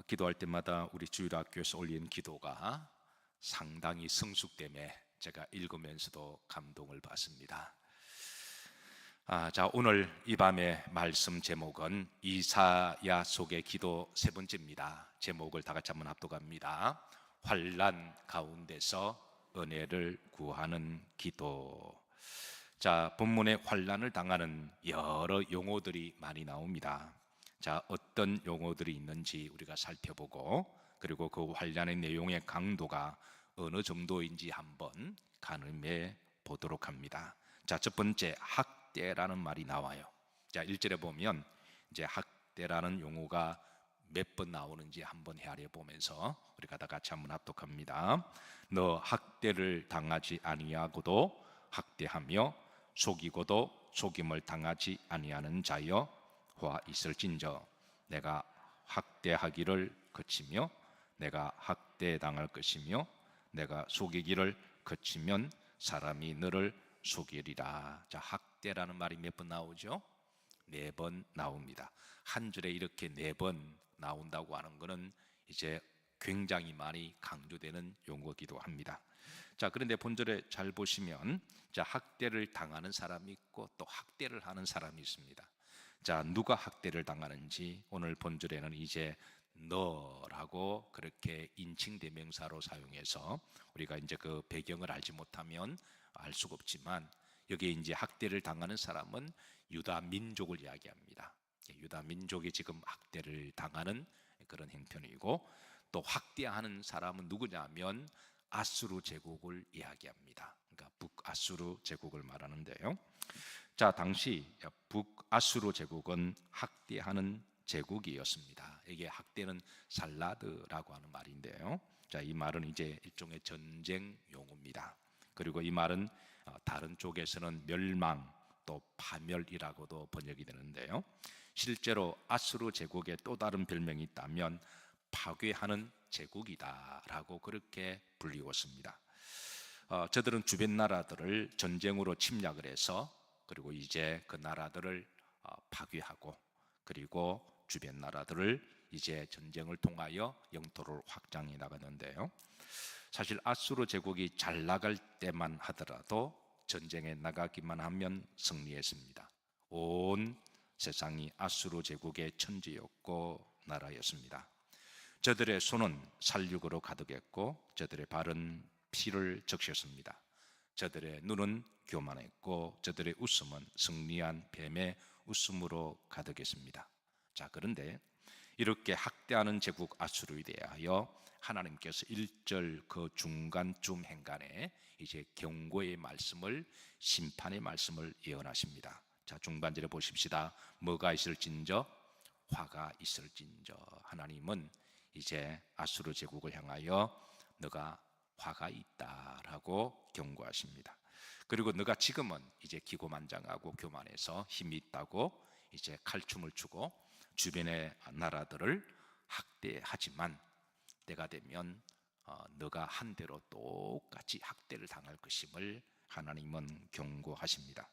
기도할 때마다 우리 주일학교에서 올린 기도가 상당히 성숙됨에 제가 읽으면서도 감동을 받습니다. 자, 오늘 이 밤의 말씀 제목은 이사야 속의 기도 세 번째입니다. 제목을 다 같이 한번 합독합니다. 환난 가운데서 은혜를 구하는 기도. 자, 본문에 환난을 당하는 여러 용어들이 많이 나옵니다. 자, 어떤 용어들이 있는지 우리가 살펴보고, 그리고 그 환난의 내용의 강도가 어느 정도인지 한번 가늠해 보도록 합니다. 자, 첫 번째 학대라는 말이 나와요. 자, 1절에 보면 이제 학대라는 용어가 몇 번 나오는지 한번 헤아려 보면서 우리가 다 같이 한번 합독합니다. 너 학대를 당하지 아니하고도 학대하며 속이고도 속임을 당하지 아니하는 자여 화 있을진저 내가 학대하기를 그치며 내가 학대당할 것이며 내가 속이기를 그치면 사람이 너를 속이리라. 자, 학대라는 말이 몇 번 나오죠? 4번 나옵니다. 한 줄에 이렇게 4번 나온다고 하는 것은 이제 굉장히 많이 강조되는 용어이기도 합니다. 자, 그런데 본절에 잘 보시면 자, 학대를 당하는 사람이 있고 또 학대를 하는 사람이 있습니다. 자, 누가 학대를 당하는지 오늘 본절에는 이제 너라고 그렇게 인칭 대명사로 사용해서 우리가 이제 그 배경을 알지 못하면 알 수가 없지만 여기에 이제 학대를 당하는 사람은 유다 민족을 이야기합니다. 유다 민족이 지금 학대를 당하는 그런 형편이고, 또 학대하는 사람은 누구냐면 아수르 제국을 이야기합니다. 그러니까 북아수르 제국을 말하는데요. 자, 당시 북아수르 제국은 학대하는 제국이었습니다. 이게 학대는 살라드라고 하는 말인데요. 자, 이 말은 이제 일종의 전쟁 용어입니다. 그리고 이 말은 다른 쪽에서는 멸망 또 파멸이라고도 번역이 되는데요. 실제로 아수르 제국의 또 다른 별명이 있다면 파괴하는 제국이다라고 그렇게 불리웠습니다. 저들은 주변 나라들을 전쟁으로 침략을 해서 그리고 이제 그 나라들을 파괴하고 그리고 주변 나라들을 이제 전쟁을 통하여 영토를 확장해 나가는데요. 사실 아수르 제국이 잘 나갈 때만 하더라도 전쟁에 나가기만 하면 승리했습니다. 온 세상이 아수르 제국의 천지였고 나라였습니다. 저들의 손은 살육으로 가득했고 저들의 발은 피를 적셨습니다. 저들의 눈은 교만했고 저들의 웃음은 승리한 뱀의 웃음으로 가득했습니다. 자, 그런데 이렇게 학대하는 제국 아수르에 대하여 하나님께서 1절 그 중간쯤 행간에 이제 경고의 말씀을, 심판의 말씀을 예언하십니다. 자, 중반절에 보십시다. 뭐가 있을진저? 화가 있을진저. 하나님은 이제 아수르 제국을 향하여 너가 화가 있다라고 경고하십니다. 그리고 너가 지금은 이제 기고만장하고 교만해서 힘이 있다고 이제 칼춤을 추고 주변의 나라들을 학대하지만 때가 되면 너가 한 대로 똑같이 학대를 당할 것임을 하나님은 경고하십니다.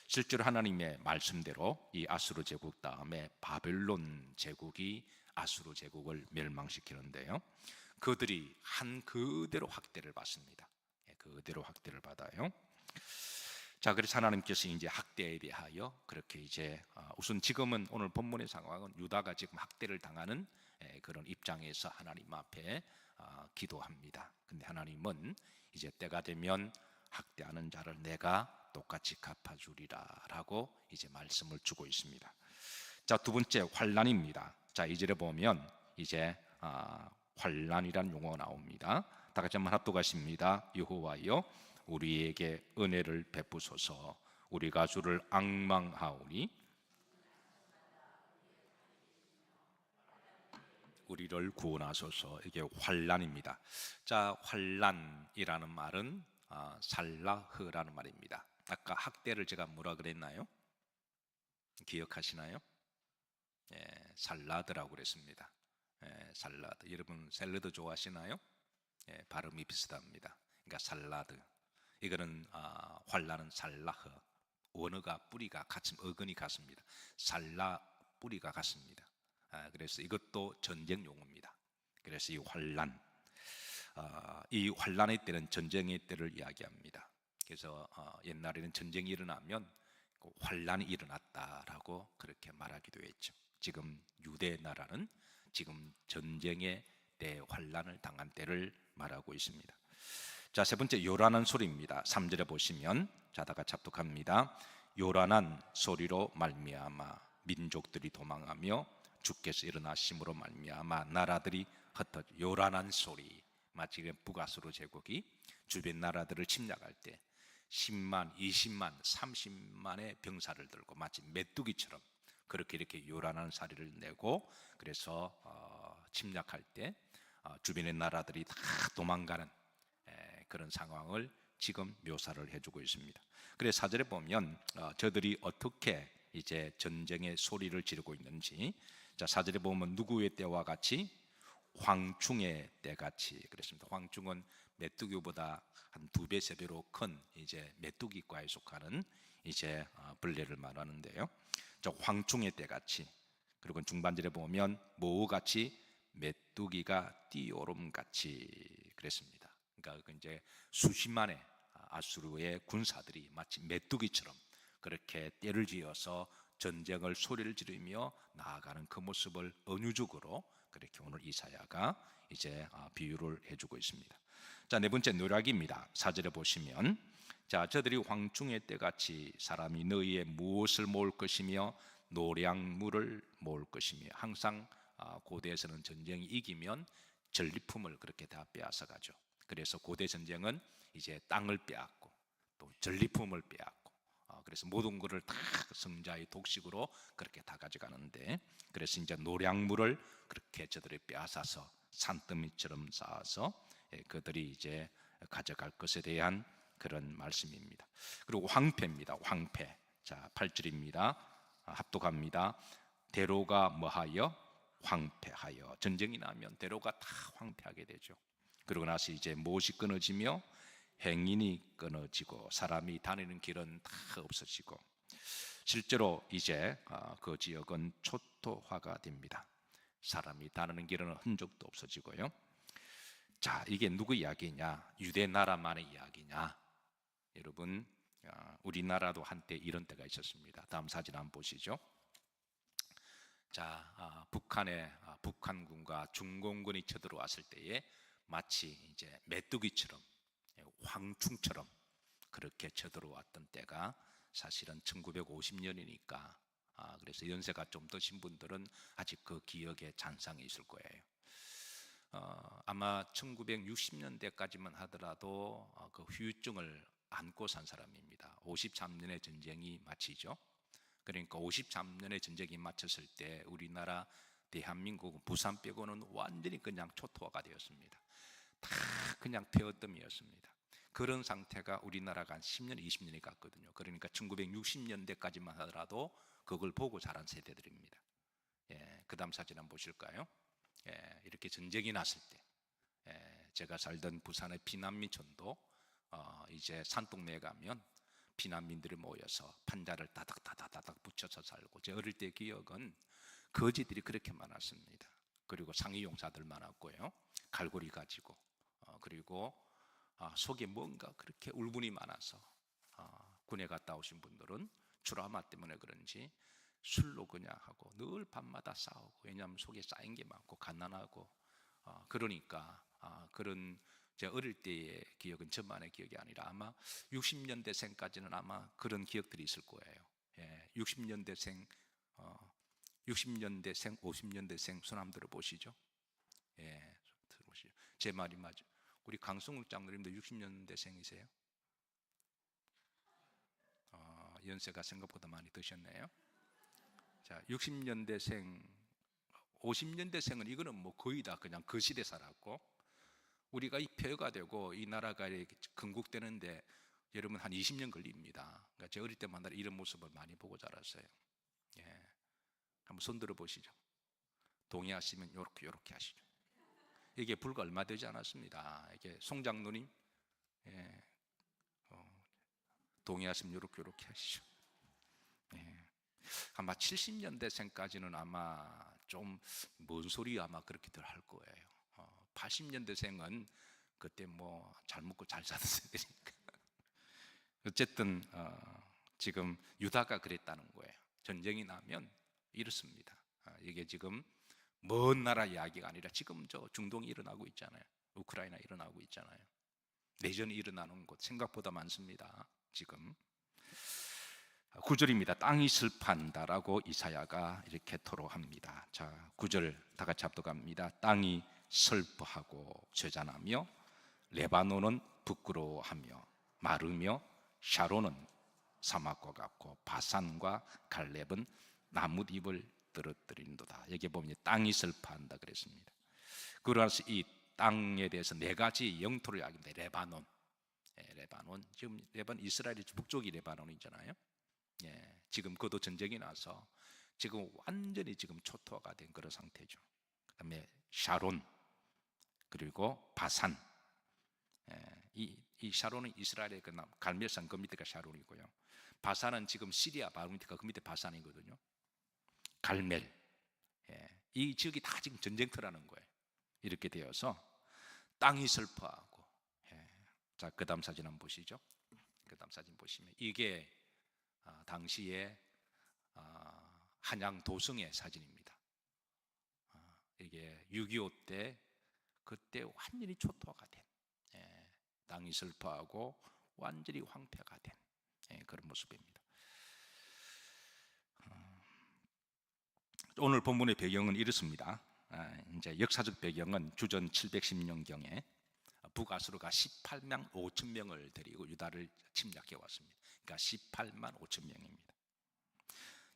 실제로 하나님의 말씀대로 이 아수르 제국 다음에 바벨론 제국이 아수르 제국을 멸망시키는데요. 그들이 한 그대로 학대를 받습니다. 그대로 학대를 받아요. 자, 그래서 하나님께서 이제 학대에 대하여 그렇게 이제 우선 지금은 오늘 본문의 상황은 유다가 지금 학대를 당하는 그런 입장에서 하나님 앞에 기도합니다. 근데 하나님은 이제 때가 되면 학대하는 자를 내가 똑같이 갚아주리라 라고 이제 말씀을 주고 있습니다. 자, 두 번째 환난입니다. 자, 2절에 보면 이제 환난이라는 용어가 나옵니다. 다 같이 한번 합독하십니다. 여호와여 우리에게 은혜를 베푸소서. 우리가 주를 앙망하오니 우리를 구원하소서. 이게 환난입니다. 자, 환난이라는 말은 살라흐라는 말입니다. 아까 학대를 제가 뭐라 그랬나요? 기억하시나요? 살라드라고 그랬습니다. 살라드. 여러분 샐러드 좋아하시나요? 발음이 비슷합니다. 그러니까 살라드. 이거는 환난은 살라흐. 원어가 뿌리가 같은 어근이 같습니다. 살라 뿌리가 같습니다. 그래서 이것도 전쟁 용어입니다. 그래서 이 환란, 이 환란의 때는 전쟁의 때를 이야기합니다. 그래서 옛날에는 전쟁이 일어나면 환란이 일어났다라고 그렇게 말하기도 했죠. 지금 유대 나라는 지금 전쟁의 대환란을 당한 때를 말하고 있습니다. 자, 세 번째 요란한 소리입니다. 3절에 보시면 자다가 잡독합니다. 요란한 소리로 말미암아 민족들이 도망하며 주께서 일어나심으로 말미암아 나라들이 흩어져. 요란한 소리, 마치 북아수르 제국이 주변 나라들을 침략할 때 10만, 20만, 30만의 병사를 들고 마치 메뚜기처럼 그렇게 이렇게 요란한 소리를 내고, 그래서 침략할 때 주변의 나라들이 다 도망가는 그런 상황을 지금 묘사를 해주고 있습니다. 그래서 4절에 보면 저들이 어떻게 이제 전쟁의 소리를 지르고 있는지, 자 4절에 보면 누구의 때와 같이? 황충의 때같이 그랬습니다. 황충은 메뚜기보다 한 2배, 3배로 큰 이제 메뚜기과에 속하는 이제 벌레를 말하는데요. 저 황충의 때같이, 그리고 중반절에 보면 뭐같이? 메뚜기가 뛰오름같이 그랬습니다. 그러니까 이제 수십만의 아수르의 군사들이 마치 메뚜기처럼 그렇게 떼를 지어서 전쟁을 소리를 지르며 나아가는 그 모습을 은유적으로 그렇게 오늘 이사야가 이제 비유를 해주고 있습니다. 자, 네 번째 노략입니다. 4절에 보시면 자, 저들이 황충의 때같이 사람이 너희의 무엇을 모을 것이며 노략물을 모을 것이며, 항상 고대에서는 전쟁이 이기면 전리품을 그렇게 다 빼앗아 가죠. 그래서 고대 전쟁은 이제 땅을 빼앗고 또 전리품을 빼앗고, 그래서 모든 것을 다 성자의 독식으로 그렇게 다 가져가는데, 그래서 이제 노략물을 그렇게 저들이 빼앗아서 산더미처럼 쌓아서 그들이 이제 가져갈 것에 대한 그런 말씀입니다. 그리고 황폐입니다. 황폐. 자, 8절입니다. 합독합니다. 대로가 뭐하여? 황폐하여. 전쟁이 나면 대로가 다 황폐하게 되죠. 그러고 나서 이제 무엇이 끊어지며? 행인이 끊어지고 사람이 다니는 길은 다 없어지고, 실제로 이제 그 지역은 초토화가 됩니다. 사람이 다니는 길은 흔적도 없어지고요. 자, 이게 누구 이야기냐? 유대 나라만의 이야기냐? 여러분, 우리나라도 한때 이런 때가 있었습니다. 다음 사진 한번 보시죠. 자, 북한군과 중공군이 쳐들어왔을 때에 마치 이제 메뚜기처럼, 황충처럼 그렇게 쳐들어왔던 때가 사실은 1950년이니까, 그래서 연세가 좀 드신 분들은 아직 그 기억에 잔상이 있을 거예요. 아마 1960년대까지만 하더라도 그 후유증을 안고 산 사람입니다. 53년의 전쟁이 마치죠. 그러니까 53년의 전쟁이 마쳤을 때 우리나라 대한민국은 부산 빼고는 완전히 그냥 초토화가 되었습니다. 다 그냥 폐어뜸이었습니다. 그런 상태가 우리나라가 한 10년, 20년이 갔거든요. 그러니까 1960년대까지만 하더라도 그걸 보고 자란 세대들입니다. 그 다음 사진 한번 보실까요? 이렇게 전쟁이 났을 때, 제가 살던 부산의 피난민촌도 이제 산동네에 가면 피난민들이 모여서 판자를 다닥다닥 붙여서 살고, 제 어릴 때 기억은 거지들이 그렇게 많았습니다. 그리고 상위용사들 많았고요, 갈고리 가지고, 그리고 속에 뭔가 그렇게 울분이 많아서 군에 갔다 오신 분들은 트라우마 때문에 그런지 술로 그냥 하고 늘 밤마다 싸우고, 왜냐하면 속에 쌓인 게 많고 가난하고, 그러니까 그런 제 어릴 때의 기억은 저만의 기억이 아니라 아마 60년대생까지는 아마 그런 기억들이 있을 거예요. 60년대생, 60년대생, 50년대생 손 한번 들어보시죠. 들어보시죠. 제 말이 맞죠? 우리 강성욱 장로님도 60년대생이세요? 연세가 생각보다 많이 드셨네요. 자, 60년대생, 50년대생은 이거는 뭐 거의 다 그냥 그 시대 살았고, 우리가 이 폐허가 되고 이 나라가 건국되는데 여러분 한 20년 걸립니다. 그러니까 제 어릴 때마다 이런 모습을 많이 보고 자랐어요. 한번 손 들어 보시죠. 동의하시면 요렇게 하시죠. 이게 불과 얼마 되지 않았습니다. 이게 송 장로님, 동의하시면 요렇게 하시죠. 아마 70년대생까지는 아마 좀 뭔 소리 아마 그렇게들 할 거예요. 80년대생은 그때 뭐 잘 먹고 잘 사는 세대니까. 어쨌든 지금 유다가 그랬다는 거예요. 전쟁이 나면 이렇습니다. 이게 지금 먼 나라 이야기가 아니라 지금 저 중동이 일어나고 있잖아요. 우크라이나 일어나고 있잖아요. 내전이 일어나는 곳 생각보다 많습니다. 지금 9절입니다. 땅이 슬퍼한다라고 이사야가 이렇게 토로합니다. 자, 9절 다 같이 합독합니다. 땅이 슬퍼하고 쇠잔하며 레바논은 부끄러워하며 마르며 샤론은 사막과 같고 바산과 갈렙은 나뭇잎을 떨어뜨린도다. 여기 보면 땅이 슬퍼한다 그랬습니다. 그러면서 이 땅에 대해서 네 가지 영토를 이야기합니다. 레바논, 레바논 지금 레바논 이스라엘이 북쪽이 레바논이잖아요. 지금 그도 전쟁이 나서 지금 완전히 지금 초토화가 된 그런 상태죠. 그다음에 샤론 그리고 바산. 이 샤론은 이스라엘의 그 갈멜산 그 밑에가 샤론이고요. 바산은 지금 시리아 바로 밑에가 그 밑에 바산이거든요. 갈멜. 이 지역이 다 지금 전쟁터라는 거예요. 이렇게 되어서 땅이 슬퍼하고. 자, 그 다음 사진 한번 보시죠. 그 다음 사진 보시면 이게 당시에 한양 도성의 사진입니다. 이게 6.25 때 그때 완전히 초토화가 된, 땅이 슬퍼하고 완전히 황폐가 된 그런 모습입니다. 오늘 본문의 배경은 이렇습니다. 이제 역사적 배경은 주전 710년경에 북아수르가 18만 5천 명을 데리고 유다를 침략해 왔습니다. 그러니까 18만 5천 명입니다.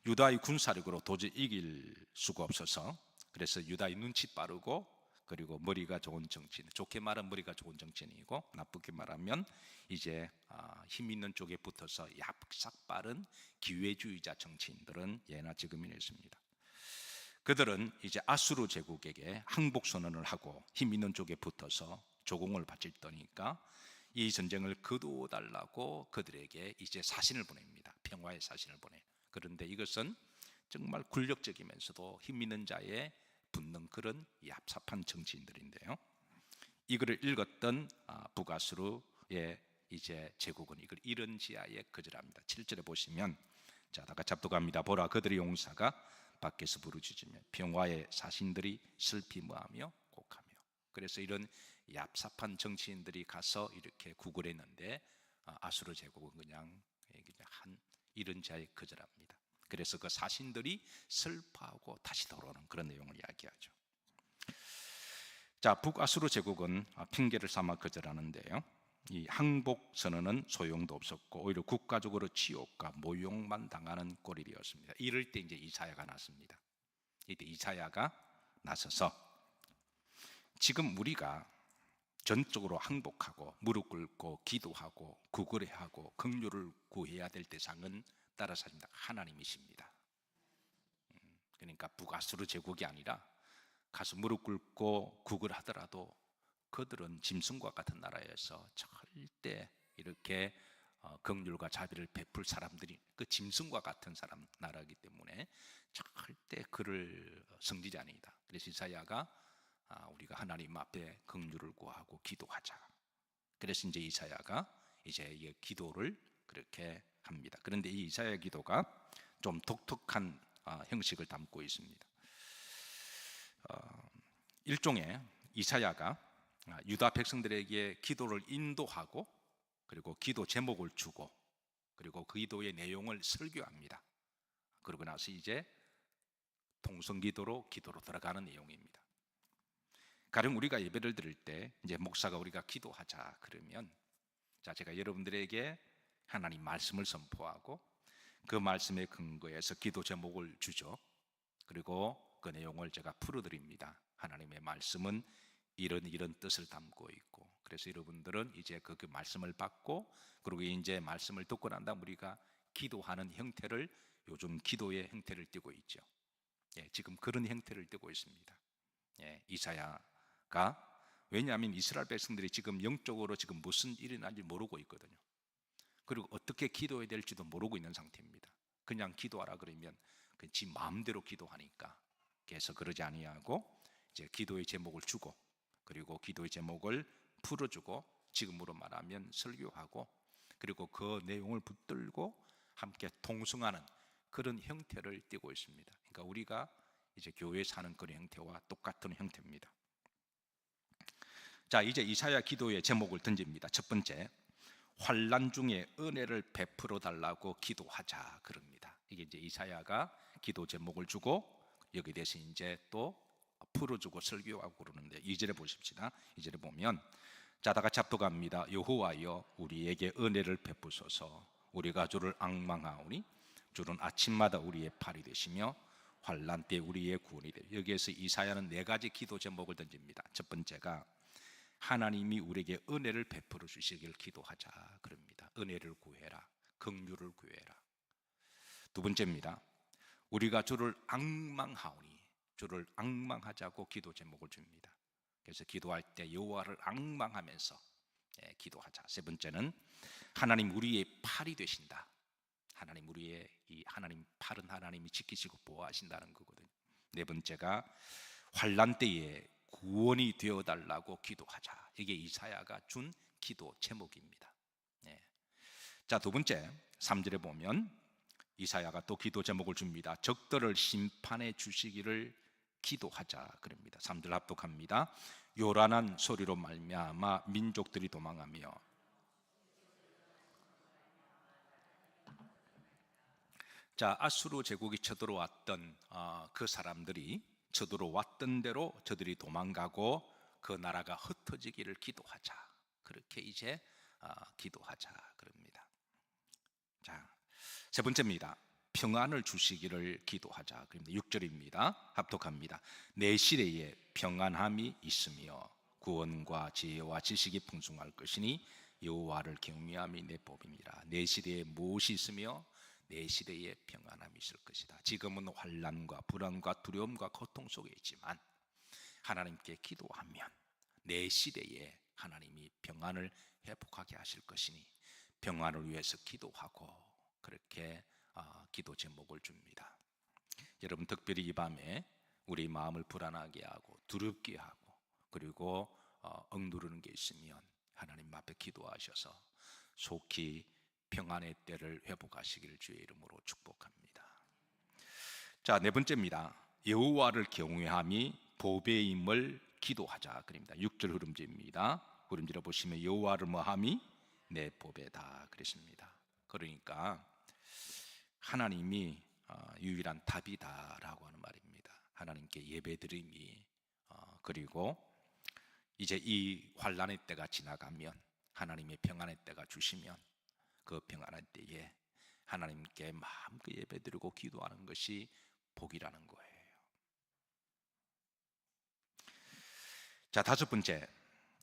유다의 군사력으로 도저히 이길 수가 없어서 그래서 유다의 눈치 빠르고 그리고 머리가 좋은 정치인, 좋게 말하면 머리가 좋은 정치인이고 나쁘게 말하면 이제 힘 있는 쪽에 붙어서 얍삭 빠른 기회주의자 정치인들은 예나 지금이나 있습니다. 그들은 이제 아수르 제국에게 항복 선언을 하고 힘 있는 쪽에 붙어서 조공을 바칠 거니까 이 전쟁을 거두어달라고 그들에게 이제 사신을 보냅니다. 평화의 사신을 보내요. 그런데 이것은 정말 굴욕적이면서도 힘 있는 자에 붙는 그런 얍삽한 정치인들인데요. 이거를 읽었던 북아수르의 이제 제국은 이걸 이런 지하에 거절합니다. 7절에 보시면 자, 다 같이 합독합니다. 보라 그들의 용사가 밖에서 부르짖으며 평화의 사신들이 슬피 뭐하며 곡하며. 그래서 이런 얍삽한 정치인들이 가서 이렇게 구걸했는데 아수르 제국은 그냥 한 이런 자에 거절합니다. 그래서 그 사신들이 슬퍼하고 다시 돌아오는 그런 내용을 이야기하죠. 자, 북아수르 제국은 핑계를 삼아 거절하는데요. 이 항복 선언은 소용도 없었고 오히려 국가적으로 치욕과 모욕만 당하는 꼴이 되었습니다. 이럴 때 이제 이사야가 났습니다. 이때 이사야가 나서서 지금 우리가 전적으로 항복하고 무릎 꿇고 기도하고 구걸해하고 긍휼을 구해야 될 대상은 따라서 하나님이십니다. 그러니까 북아수르 제국이 아니라 가서 무릎 꿇고 구걸하더라도 그들은 짐승과 같은 나라에서 절대 이렇게 긍휼과 자비를 베풀 사람들이 그 짐승과 같은 사람 나라이기 때문에 절대 그를 섬기지 아니이다. 그래서 이사야가 우리가 하나님 앞에 긍휼을 구하고 기도하자. 그래서 이제 이사야가 이제 이 기도를 그렇게 합니다. 그런데 이 이사야 기도가 좀 독특한 형식을 담고 있습니다. 일종의 이사야가 유다 백성들에게 기도를 인도하고 그리고 기도 제목을 주고 그리고 그 기도의 내용을 설교합니다. 그러고 나서 이제 통성기도로 들어가는 내용입니다. 가령 우리가 예배를 드릴 때 이제 목사가 우리가 기도하자 그러면 자, 제가 여러분들에게 하나님 말씀을 선포하고 그 말씀에 근거해서 기도 제목을 주죠. 그리고 그 내용을 제가 풀어드립니다. 하나님의 말씀은 이런 뜻을 담고 있고 그래서 여러분들은 이제 그 말씀을 받고 그리고 이제 말씀을 듣고 난 다음 우리가 기도하는 형태를 요즘 기도의 형태를 띠고 있죠. 지금 그런 형태를 띠고 있습니다. 이사야가 왜냐하면 이스라엘 백성들이 지금 영적으로 지금 무슨 일이 날지 모르고 있거든요. 그리고 어떻게 기도해야 될지도 모르고 있는 상태입니다. 그냥 기도하라 그러면 지 마음대로 기도하니까, 그래서 그러지 아니하고 이제 기도의 제목을 주고, 그리고 기도의 제목을 풀어주고, 지금으로 말하면 설교하고, 그리고 그 내용을 붙들고 함께 동승하는 그런 형태를 띠고 있습니다. 그러니까 우리가 이제 교회에 사는 그런 형태와 똑같은 형태입니다. 자, 이제 이사야 기도의 제목을 던집니다. 첫 번째, 환난 중에 은혜를 베풀어 달라고 기도하자 그럽니다. 이게 이제 이사야가 기도 제목을 주고 여기 대해서 이제 또 풀어주고 설교하고 그러는데, 2절에 보십시다. 2절에 보면, 자, 다 같이 합독합니다. 여호와여 우리에게 은혜를 베푸소서. 우리가 주를 앙망하오니 주는 아침마다 우리의 팔이 되시며 환난 때 우리의 구원이 되요. 여기에서 이사야는 네 가지 기도 제목을 던집니다. 첫 번째가 하나님이 우리에게 은혜를 베풀어 주시길 기도하자 그럽니다. 은혜를 구해라, 긍휼을 구해라. 두 번째입니다. 우리가 주를 앙망하오니, 주를 앙망하자고 기도 제목을 줍니다. 그래서 기도할 때 여호와를 앙망하면서 기도하자. 세 번째는 하나님 우리의 팔이 되신다. 하나님 우리의 이 하나님 팔은 하나님이 지키시고 보호하신다는 거거든요. 네 번째가 환난 때에 구원이 되어 달라고 기도하자. 이게 이사야가 준 기도 제목입니다. 자, 두 번째 3절에 보면 이사야가 또 기도 제목을 줍니다. 적들을 심판해 주시기를 기도하자 그럽니다. 3절 합독합니다. 요란한 소리로 말미암아 민족들이 도망하며. 자, 아수르 제국이 쳐들어왔던 그 사람들이 쳐들어왔던 대로 저들이 도망가고 그 나라가 흩어지기를 기도하자. 그렇게 이제 기도하자 그럽니다. 자, 세 번째입니다. 평안을 주시기를 기도하자 그럽니다. 6절입니다. 합독합니다. 내 시대에 평안함이 있으며 구원과 지혜와 지식이 풍성할 것이니 여호와를 경외함이 내 법이니라. 내 시대에 무엇이 있으며 내 시대에 평안함이 있을 것이다. 지금은 환난과 불안과 두려움과 고통 속에 있지만 하나님께 기도하면 내 시대에 하나님이 평안을 회복하게 하실 것이니 평안을 위해서 기도하고, 그렇게 기도 제목을 줍니다. 여러분, 특별히 이 밤에 우리 마음을 불안하게 하고 두렵게 하고 그리고 억누르는 게 있으면 하나님 앞에 기도하셔서 속히 평안의 때를 회복하시기를 주의 이름으로 축복합니다. 자, 네 번째입니다. 여호와를 경외함이 보배임을 기도하자 그럽니다. 6절 흐름지입니다. 흐름지를 보시면 여호와를 뭐함이 내 보배다 그랬습니다. 그러니까 하나님이 유일한 답이다라고 하는 말입니다. 하나님께 예배드림이, 그리고 이제 이 환난의 때가 지나가면 하나님의 평안의 때가 주시면 그 평안한 때에 하나님께 마음껏 예배드리고 기도하는 것이 복이라는 거예요. 자, 다섯 번째,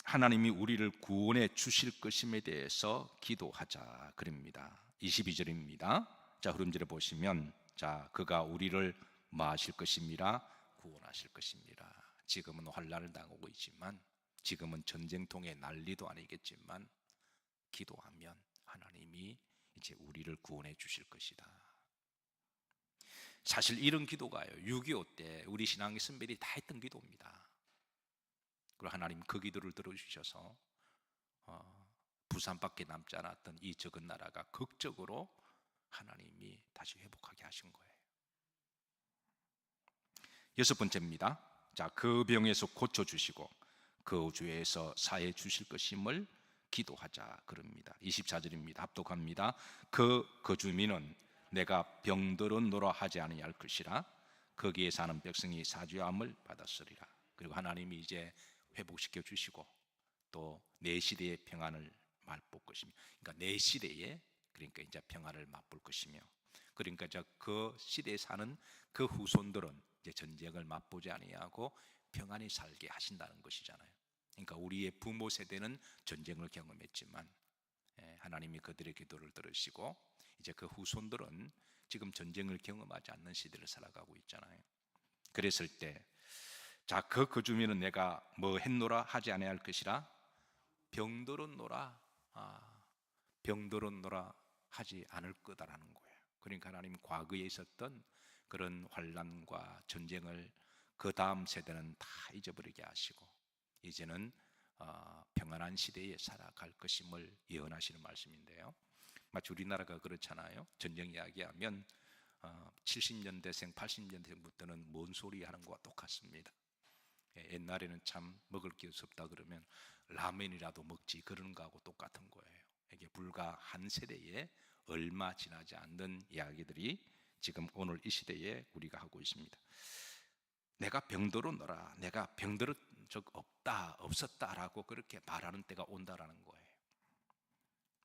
하나님이 우리를 구원해 주실 것임에 대해서 기도하자 그럽니다. 22절입니다. 자, 흐름지를 보시면, 자, 그가 우리를 마하실 것임이라 구원하실 것임이라. 지금은 환난을 당하고 있지만, 지금은 전쟁통의 난리도 아니겠지만 기도하면 하나님이 이제 우리를 구원해 주실 것이다. 사실 이런 기도가요, 6.25 때 우리 신앙의 선배들이 다 했던 기도입니다. 그리고 하나님 그 기도를 들어주셔서 부산밖에 남지 않았던 이 적은 나라가 극적으로 하나님이 다시 회복하게 하신 거예요. 여섯 번째입니다. 자, 그 병에서 고쳐주시고 그 죄에서 사해 주실 것임을 기도하자 그럽니다. 24절입니다. 합독합니다. 그 주민은 내가 병들었노라 하지 아니할 것이라 거기에 사는 백성이 사죄함을 받았으리라. 그리고 하나님이 이제 회복시켜 주시고 또 내 시대의 평안을 맛볼 것이며, 그러니까 내 시대에, 그러니까 이제 평안을 맛볼 것이며, 그러니까 그 시대에 사는 그 후손들은 이제 전쟁을 맛보지 아니하고 평안히 살게 하신다는 것이잖아요. 그러니까 우리의 부모 세대는 전쟁을 경험했지만 하나님이 그들의 기도를 들으시고 이제 그 후손들은 지금 전쟁을 경험하지 않는 시대를 살아가고 있잖아요. 그랬을 때, 자, 그 주민은 내가 뭐 했노라 하지 아니할 것이라 병들었노라 하지 않을 거다라는 거예요. 그러니까 하나님 과거에 있었던 그런 환난과 전쟁을 그 다음 세대는 다 잊어버리게 하시고 이제는 평안한 시대에 살아갈 것임을 예언하시는 말씀인데요. 마치 우리나라가 그렇잖아요. 전쟁 이야기하면 70년대생, 80년대생부터는 뭔 소리 하는 것과 똑같습니다. 옛날에는 참 먹을 게 없다 그러면 라면이라도 먹지 그러는 거하고 똑같은 거예요. 이게 불과 한 세대에 얼마 지나지 않는 이야기들이 지금 오늘 이 시대에 우리가 하고 있습니다. 내가 병들었노라, 내가 병들은 적 없었다라고 그렇게 말하는 때가 온다라는 거예요.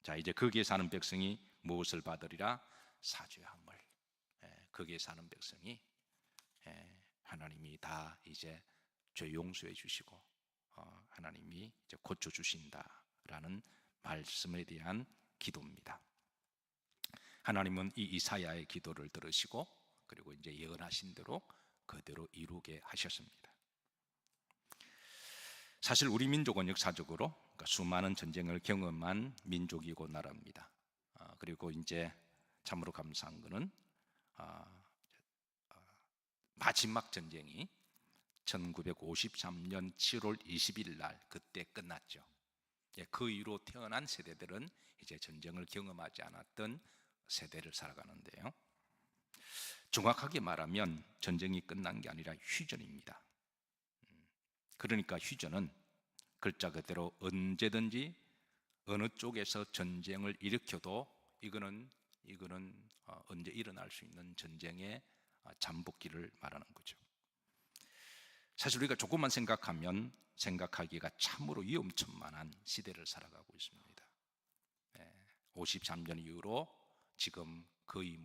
자, 이제 거기에 사는 백성이 무엇을 받으리라? 사죄함을. 거기에 사는 백성이 하나님이 다 이제 죄 용서해 주시고 하나님이 이제 고쳐 주신다라는 말씀에 대한 기도입니다. 하나님은 이 이사야의 기도를 들으시고 그리고 이제 예언하신 대로 그대로 이루게 하셨습니다. 사실 우리 민족은 역사적으로 그러니까 수많은 전쟁을 경험한 민족이고 나라입니다. 그리고 이제 참으로 감사한 것은 마지막 전쟁이 1953년 7월 20일 날 그때 끝났죠. 그 이후로 태어난 세대들은 이제 전쟁을 경험하지 않았던 세대를 살아가는데요. 정확하게 말하면 전쟁이 끝난 게 아니라 휴전입니다. 그러니까 휴전은 글자 그대로 언제든지 어느 쪽에서 전쟁을 일으켜도 이거는 언제 일어날 수 있는 전쟁의 잠복기를 말하는 거죠. 사실 우리가 조금만 생각하면 생각하기가 참으로 위험천만한 시대를 살아가고 있습니다. 53년 이후로 지금 거의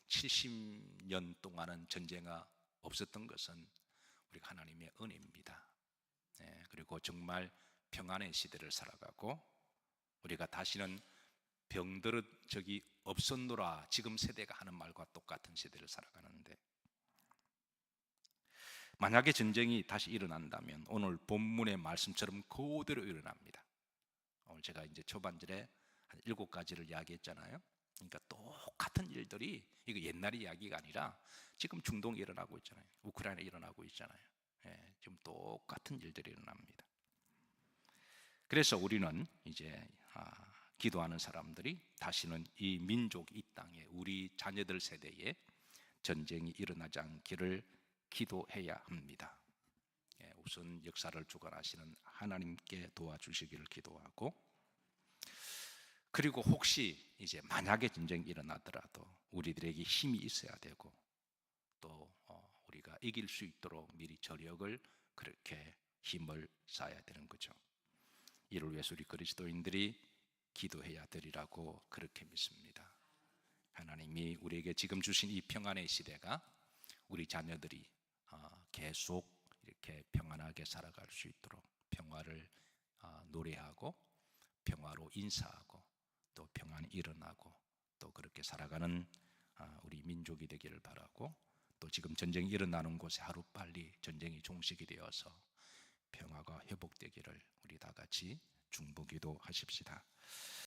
70년 동안은 전쟁가 없었던 것은 우리가 하나님의 은혜입니다. 그리고 정말 평안의 시대를 살아가고 우리가 다시는 병들은 적이 없었노라 지금 세대가 하는 말과 똑같은 시대를 살아가는데 만약에 전쟁이 다시 일어난다면 오늘 본문의 말씀처럼 그대로 일어납니다. 오늘 제가 이제 초반절에 한 7가지를 이야기했잖아요. 그러니까 똑같은 일들이 이거 옛날 이야기가 아니라 지금 중동에 일어나고 있잖아요. 우크라이나에 일어나고 있잖아요. 지금 똑같은 일들이 일어납니다. 그래서 우리는 이제 기도하는 사람들이 다시는 이 민족, 이 땅에 우리 자녀들 세대에 전쟁이 일어나지 않기를 기도해야 합니다. 우선 역사를 주관하시는 하나님께 도와주시기를 기도하고 그리고 혹시 이제 만약에 전쟁이 일어나더라도 우리들에게 힘이 있어야 되고 또 우리가 이길 수 있도록 미리 전력을 그렇게 힘을 쌓아야 되는 거죠. 이를 위해서 우리 그리스도인들이 기도해야 되리라고 그렇게 믿습니다. 하나님이 우리에게 지금 주신 이 평안의 시대가 우리 자녀들이 계속 이렇게 평안하게 살아갈 수 있도록 평화를 노래하고 평화로 인사하고 또 평안이 일어나고 또 그렇게 살아가는 우리 민족이 되기를 바라고 또 지금 전쟁이 일어나는 곳에 하루빨리 전쟁이 종식이 되어서 평화가 회복되기를 우리 다 같이 중보기도 하십시다.